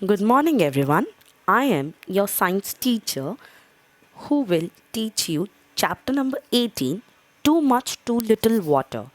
Good morning, everyone. I am your science teacher who will teach you chapter number 18, Too Much, Too Little Water.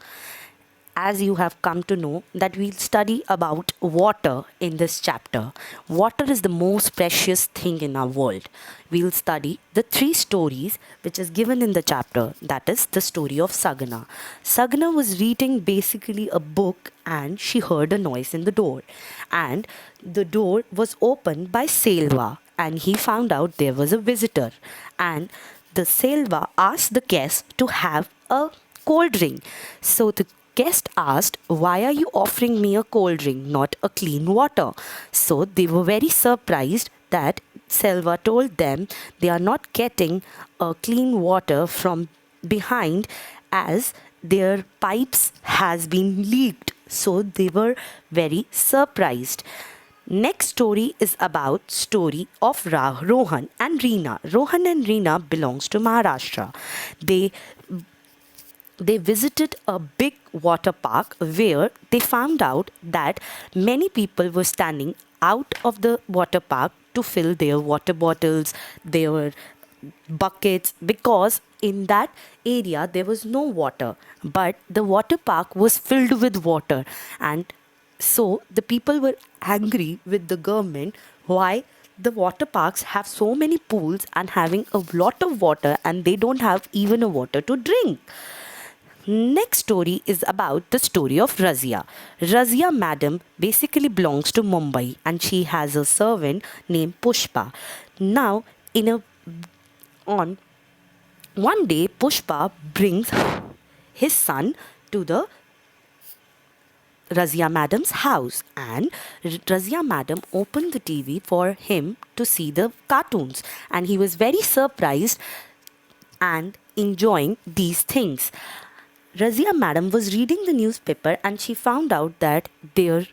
As you have come to know that we'll study about water in this chapter. Water is the most precious thing in our world. We'll study the three stories which is given in the chapter, that is the story of Sagana. Sagana was reading basically a book and she heard a noise in the door, and the door was opened by Selva, and he found out there was a visitor, and the Selva asked the guest to have a cold drink. So the guest asked, "Why are you offering me a cold drink, not a clean water?" So they were very surprised that Selva told them they are not getting a clean water from behind as their pipes has been leaked. So they were very surprised. Next story is about story of Rohan and Reena. Rohan and Reena belongs to Maharashtra. They they visited a big water park where they found out that many people were standing out of the water park to fill their water bottles, their buckets, because in that area there was no water, but the water park was filled with water. And so the people were angry with the government why the water parks have so many pools and having a lot of water and they don't have even a water to drink. Next story is about the story of Razia. Razia madam basically belongs to Mumbai and she has a servant named Pushpa. Now, in a on one day, Pushpa brings his son to the Razia madam's house, and Razia madam opened the TV for him to see the cartoons, and he was very surprised and enjoying these things. Razia madam was reading the newspaper and she found out that their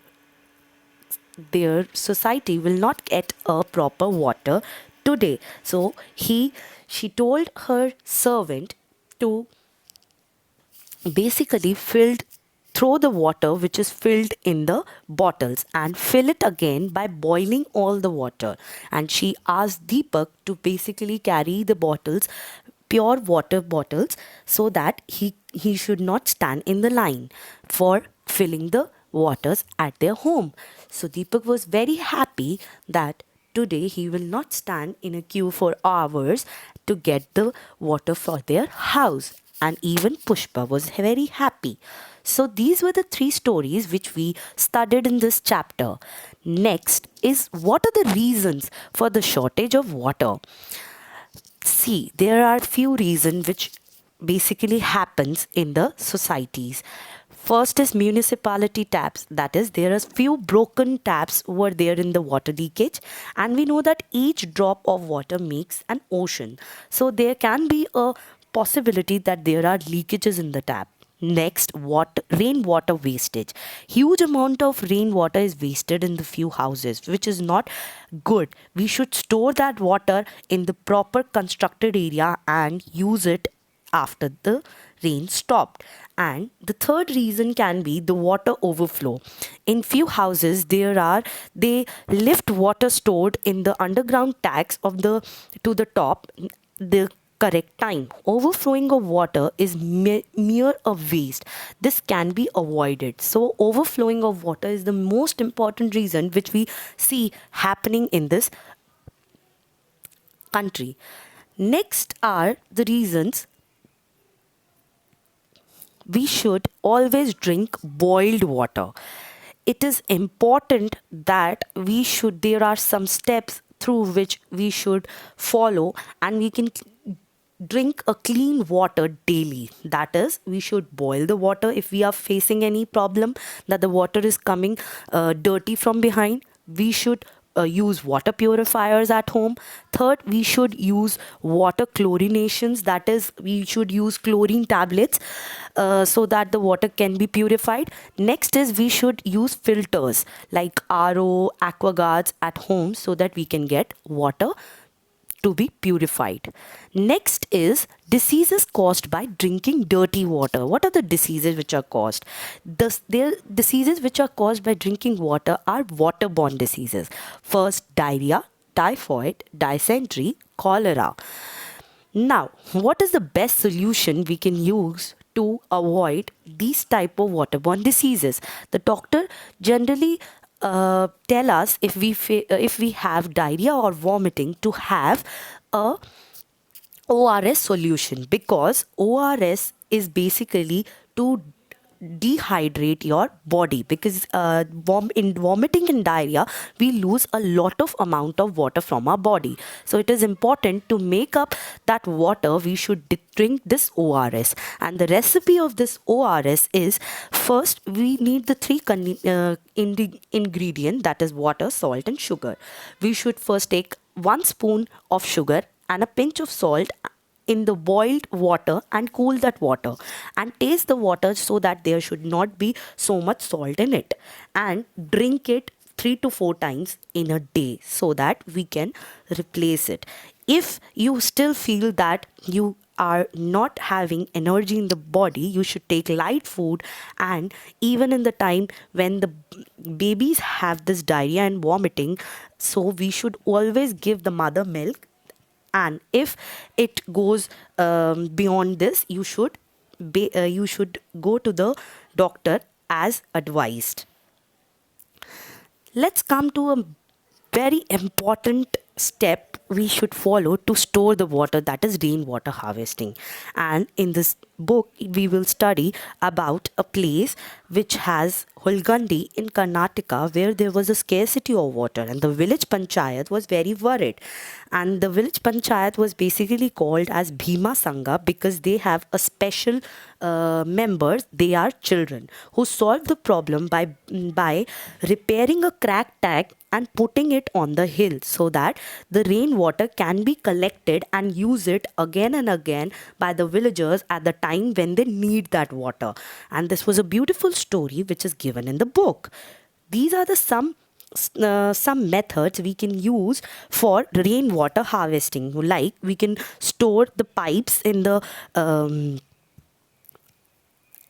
society will not get a proper water today. So she told her servant to basically throw the water which is filled in the bottles and fill it again by boiling all the water, and she asked Deepak to basically carry the bottles, pure water bottles, so that he should not stand in the line for filling the waters at their home. So Deepak was very happy that today he will not stand in a queue for hours to get the water for their house. And even Pushpa was very happy. So these were the three stories which we studied in this chapter. Next is, what are the reasons for the shortage of water? See, there are few reasons which basically happens in the societies. First is municipality taps. That is, there are few broken taps were there in the water leakage, and we know that each drop of water makes an ocean. So there can be a possibility that there are leakages in the tap. Next, rainwater wastage. Huge amount of rainwater is wasted in the few houses, which is not good. We should store that water in the proper constructed area and use it after the rain stopped. And the third reason can be the water overflow. In few houses they lift water stored in the underground tanks of the to the top the correct time. Overflowing of water is mere a waste. This can be avoided. So overflowing of water is the most important reason which we see happening in this country. Next are the reasons we should always drink boiled water. It is important that there are some steps through which we should follow, and we can drink a clean water daily. That is, we should boil the water if we are facing any problem that the water is coming dirty from behind. We should use water purifiers at home. Third, we should use water chlorinations. That is, we should use chlorine tablets so that the water can be purified. Next is, we should use filters like RO, aquaguards at home so that we can get water to be purified. Next is diseases caused by drinking dirty water. What are the diseases which are caused? The diseases which are caused by drinking water are waterborne diseases. First, diarrhea, typhoid, dysentery, cholera. Now, what is the best solution we can use to avoid these type of waterborne diseases? The doctor generally tell us if we have diarrhea or vomiting to have a ORS solution, because ORS is basically to dehydrate your body, because in vomiting and diarrhea we lose a lot of amount of water from our body. So it is important to make up that water. We should drink this ORS, and the recipe of this ORS is, first we need the three ingredient, that is water, salt and sugar. We should first take 1 spoon of sugar and a pinch of salt in the boiled water and cool that water and taste the water, so that there should not be so much salt in it, and drink it 3 to 4 times in a day, so that we can replace it. If you still feel that you are not having energy in the body, you should take light food. And even in the time when the babies have this diarrhea and vomiting, so we should always give the mother milk. And if it goes beyond this, you should go to the doctor as advised. Let's come to a very important step we should follow to store the water, that is rainwater harvesting. And in this book we will study about a place which has Hulgandi in Karnataka, where there was a scarcity of water, and the village panchayat was very worried. And the village panchayat was basically called as Bhima Sangha, because they have a special members, they are children, who solve the problem by repairing a cracked tap and putting it on the hill, so that the rainwater can be collected and use it again and again by the villagers at the time when they need that water. And this was a beautiful story which is given in the book. These are the some methods we can use for rainwater harvesting. Like, we can store the pipes in the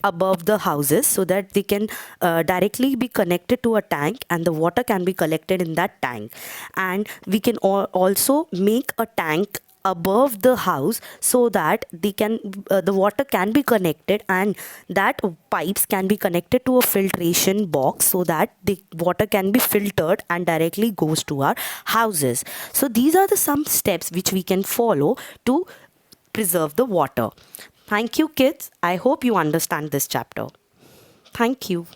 above the houses, so that they can directly be connected to a tank, and the water can be collected in that tank. And we can also make a tank above the house, so that the water can be connected, and that pipes can be connected to a filtration box, so that the water can be filtered and directly goes to our houses. So these are the some steps which we can follow to preserve the water. Thank you, kids. I hope you understand this chapter. Thank you.